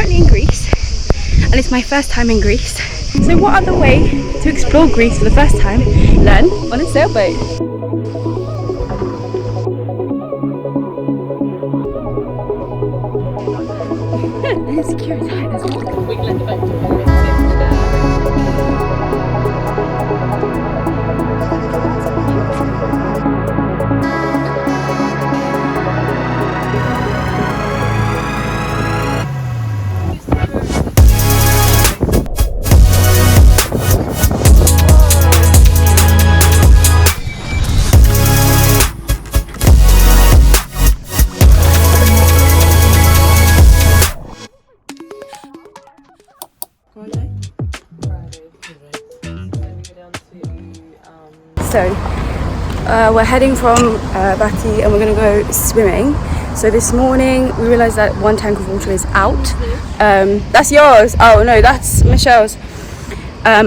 currently in Greece and it's my first time in Greece. So what other way to explore Greece for the first time? Learn on a sailboat. It's cute. We can let the boat do it. So we're heading from Bati and we're going to go swimming. So this morning we realised that one tank of water is out. That's yours. Oh no, that's Michelle's.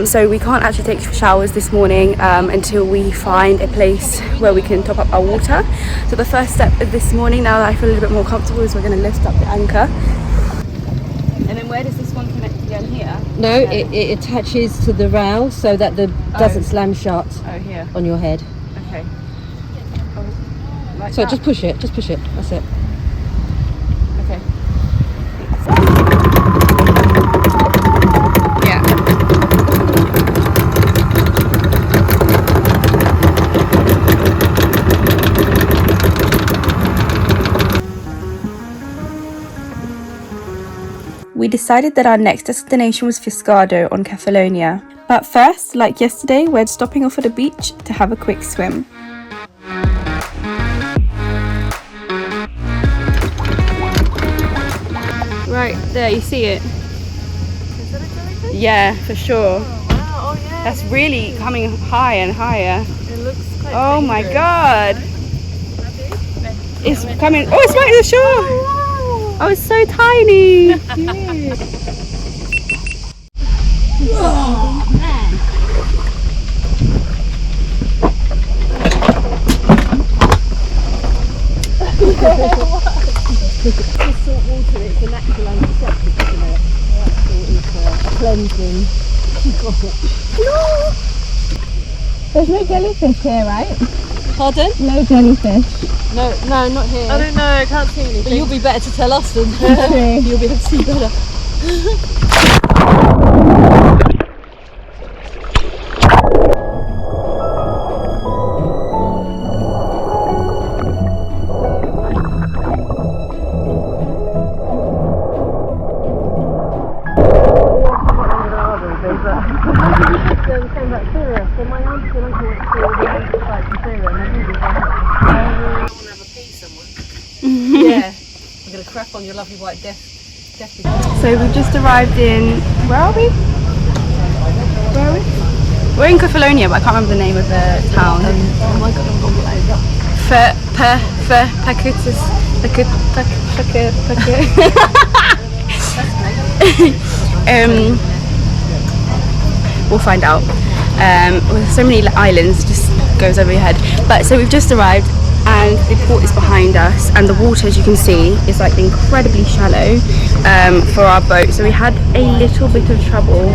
So we can't actually take showers this morning until we find a place where we can top up our water. So the first step this morning, now that I feel a little bit more comfortable, is we're going to lift up the anchor. And then where does this one connect again? Here? No, it attaches to the rail so that the doesn't slam shut on your head. Okay. Like so that? just push it, that's it. Okay. Yeah. We decided that our next destination was Fiskardo on Kefalonia. But first, like yesterday, we're stopping off at a beach to have a quick swim. Right there, you see it? Is that a jellyfish? Yeah, for sure. Oh, wow. Oh, yeah. That's really coming higher and higher. It looks quite Oh my dangerous. god! It's coming. Oh, it's right at the shore! Oh, wow. Oh, it's so tiny! Oh, man. It's salt water, it's a natural antiseptic, isn't it? It's cleansing. No! There's no jellyfish here, right? Pardon? No jellyfish. No, not here. I don't know, I can't see anything. But you'll be better to tell us than Okay. you'll be able to see better. Yeah, I'm going to crap on your lovely white death. So we've just arrived in, where are we? We're in Kefalonia, but I can't remember the name of the town. Oh my god, I'm going to we'll find out. With so many islands, just goes over your head. But so we've just arrived and the port is behind us, and the water, as you can see, is like incredibly shallow for our boat. So we had a little bit of trouble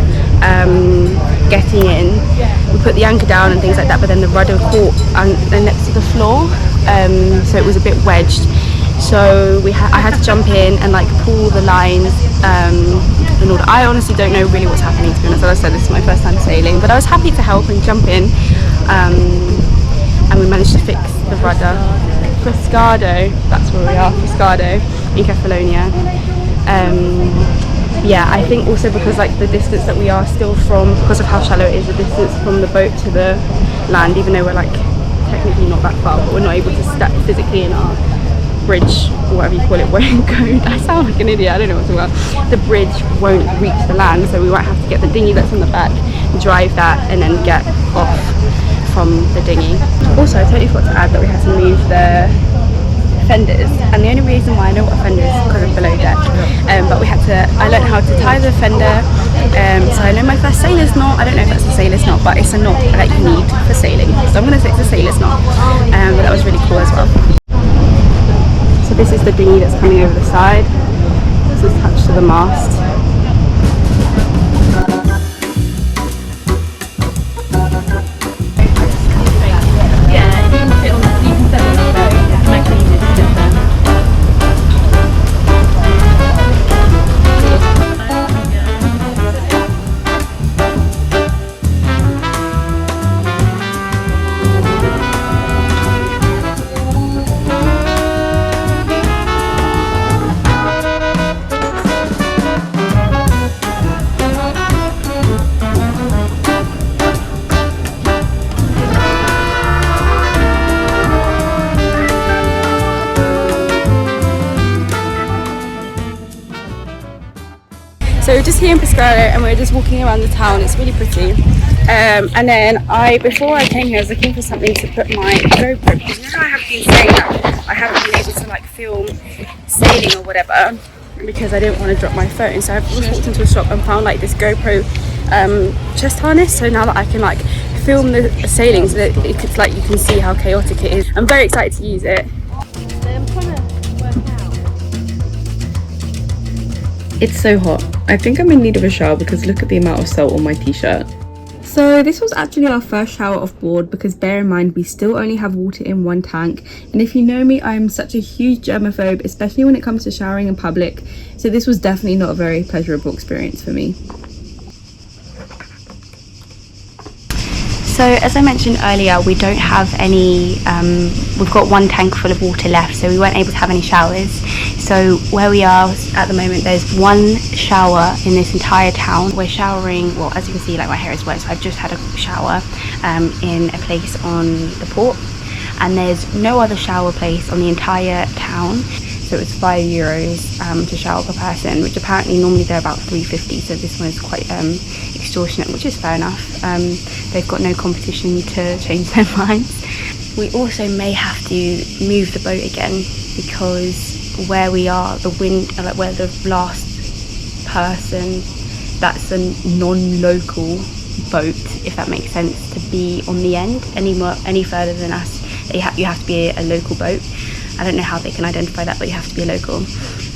getting in. We put the anchor down and things like that, but then the rudder caught and next to the floor, so it was a bit wedged. So I had to jump in and like pull the lines in order. I honestly don't know really what's happening, to be honest. As I said, this is my first time sailing, but I was happy to help and jump in, and we managed to fix the rudder. Fiskardo, that's where we are, Fiskardo in Kefalonia. Yeah, I think also because like the distance that we are still from, because of how shallow it is, the distance from the boat to the land, even though we're like technically not that far, but we're not able to step physically in our bridge, or whatever you call it, won't go. I sound like an idiot, I don't know what to about. The bridge won't reach the land, so we might have to get the dinghy that's on the back, drive that, and then get off from the dinghy. Also, I totally forgot to add that we had to move the fenders, and the only reason why I know what a fender is is because of below deck. But I learned how to tie the fender, so I know my first sailor's knot. I don't know if that's a sailor's knot, but it's a knot that you need for sailing, so I'm going to say it's a sailor's knot. But that was really cool as well. So this is the dinghy that's coming over the side. This is attached to the the mast. So we're just here in Fiskardo and we're just walking around the town. It's really pretty. And then before I came here, I was looking for something to put my GoPro, because you know I have been saying that I haven't been able to like film sailing or whatever because I didn't want to drop my phone. So I've just walked into a shop and found like this GoPro chest harness. So now that I can like film the sailing, so that it's like you can see how chaotic it is. I'm very excited to use it. I'm trying to work out. It's so hot. I think I'm in need of a shower because look at the amount of salt on my t-shirt. So this was actually our first shower off board, because bear in mind we still only have water in one tank, and if you know me, I'm such a huge germaphobe, especially when it comes to showering in public, so this was definitely not a very pleasurable experience for me. So as I mentioned earlier, we don't have any, we've got one tank full of water left, so we weren't able to have any showers. So where we are at the moment, there's one shower in this entire town. We're showering, well, as you can see, like my hair is wet, so I've just had a shower in a place on the port, and there's no other shower place on the entire town. So it was €5 to shower per person, which apparently normally they're about $3.50, so this one is quite extortionate, which is fair enough. They've got no competition to change their minds. We also may have to move the boat again, because where we are, the wind, like where the last person that's a non-local boat, if that makes sense, to be on the end any further than us, you have to be a local boat. I don't know how they can identify that, but you have to be a local.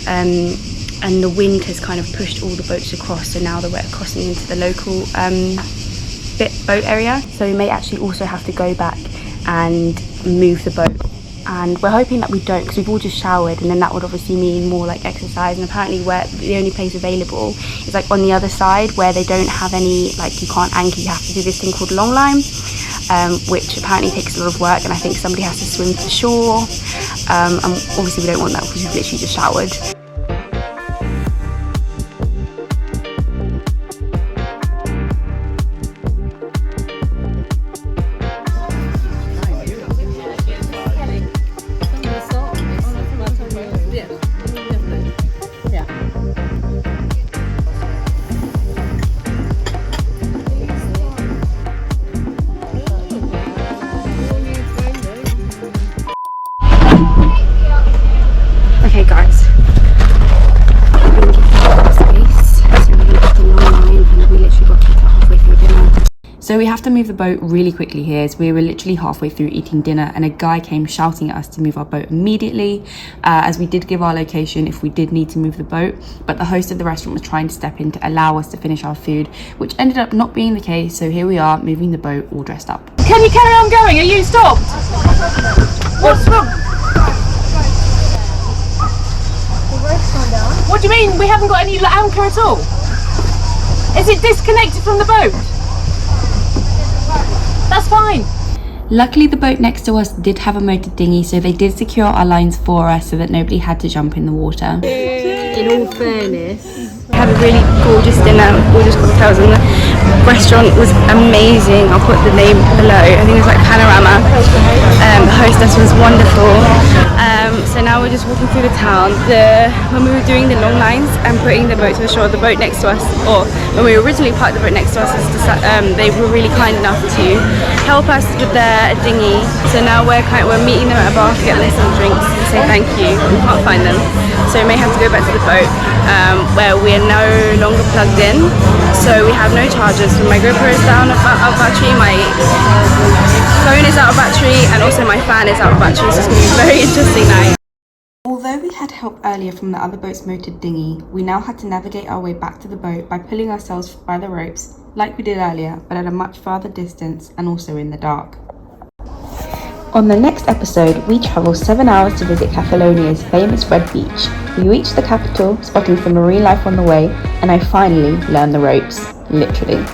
And the wind has kind of pushed all the boats across, so now we're crossing into the local boat area. So we may actually also have to go back and move the boat. And we're hoping that we don't, because we've all just showered, and then that would obviously mean more like exercise. And apparently where the only place available is like on the other side, where they don't have any, like you can't anchor, you have to do this thing called long line, which apparently takes a lot of work, and I think somebody has to swim to shore, and obviously we don't want that because we've literally just showered. Okay guys, we've been given space, so we left the long line and we literally got kicked out halfway through dinner. So we have to move the boat really quickly here, as we were literally halfway through eating dinner and a guy came shouting at us to move our boat immediately, as we did give our location if we did need to move the boat, but the host of the restaurant was trying to step in to allow us to finish our food, which ended up not being the case, so here we are moving the boat all dressed up. Can you carry on going? Are you stopped? What's wrong? What do you mean we haven't got any anchor at all? Is it disconnected from the boat? That's fine. Luckily the boat next to us did have a motor dinghy, so they did secure our lines for us so that nobody had to jump in the water. In all fairness, We had a really gorgeous dinner, gorgeous cocktails, and the restaurant was amazing. I'll put the name below. I think it was like Panorama. The hostess was wonderful. So now we're just walking through the town. When we were doing the long lines and putting the boat to the shore, the boat next to us, or when we originally parked the boat next to us, they were really kind enough to help us with their dinghy. So now we're meeting them at a bar to get them some drinks and say thank you. We can't find them, so we may have to go back to the boat where we are no longer plugged in. So we have no chargers. So my GoPro is down out of battery, my phone is out of battery, and also my fan is out of battery. So it's going to be a very interesting night. Although we had help earlier from the other boat's motored dinghy, we now had to navigate our way back to the boat by pulling ourselves by the ropes, like we did earlier, but at a much farther distance and also in the dark. On the next episode, we travel 7 hours to visit Kefalonia's famous Red Beach. We reach the capital, spotting some marine life on the way, and I finally learn the ropes, literally.